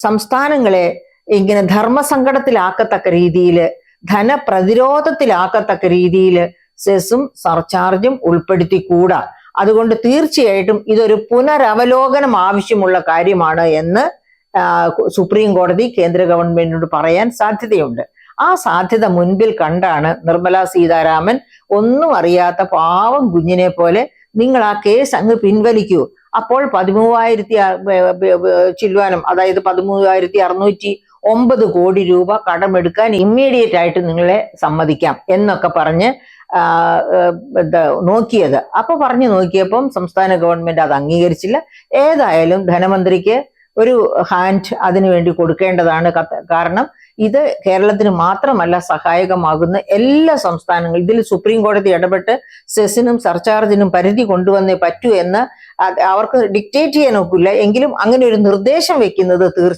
സംസ്ഥാനങ്ങളെ ഇങ്ങനെ ധർമ്മസങ്കടത്തിലാക്കത്തക്ക രീതിയിൽ, ധനപ്രതിരോധത്തിലാക്കത്തക്ക രീതിയിൽ സെസ്സും സർചാർജും ഉൾപ്പെടുത്തിക്കൂടാ. അതുകൊണ്ട് തീർച്ചയായിട്ടും ഇതൊരു പുനരവലോകനം ആവശ്യമുള്ള കാര്യമാണ് എന്ന് സുപ്രീം കോടതി കേന്ദ്ര ഗവൺമെന്റിനോട് പറയാൻ സാധ്യതയുണ്ട്. ആ സാധ്യത മുൻപിൽ കണ്ടാണ് നിർമ്മല സീതാരാമൻ ഒന്നും അറിയാത്ത പാവം കുഞ്ഞിനെ പോലെ നിങ്ങൾ ആ കേസ് അങ്ങ് പിൻവലിക്കൂ, അപ്പോൾ 13,000 ചില്വാനം, അതായത് 13,609 കോടി രൂപ കടമെടുക്കാൻ ഇമ്മീഡിയറ്റ് ആയിട്ട് നിങ്ങളെ സമ്മതിക്കാം എന്നൊക്കെ പറഞ്ഞ് നോക്കിയത്. അപ്പൊ പറഞ്ഞു നോക്കിയപ്പം സംസ്ഥാന ഗവൺമെന്റ് അത് അംഗീകരിച്ചില്ല. ഏതായാലും ധനമന്ത്രിക്ക് ഒരു ഹാൻഡ് അതിനുവേണ്ടി കൊടുക്കേണ്ടതാണ്. കാരണം ഇത് കേരളത്തിന് മാത്രമല്ല സഹായകമാകുന്ന എല്ലാ സംസ്ഥാനങ്ങളും, ഇതിൽ സുപ്രീം കോടതി ഇടപെട്ട് സെസ്സിനും സർചാർജിനും പരിധി കൊണ്ടുവന്നേ പറ്റൂ എന്ന് അവർക്ക് ഡിക്റ്റേറ്റ് ചെയ്യാൻ ഒക്കില്ല. എങ്കിലും അങ്ങനെ ഒരു നിർദ്ദേശം വെക്കുന്നത് തീർച്ചയായും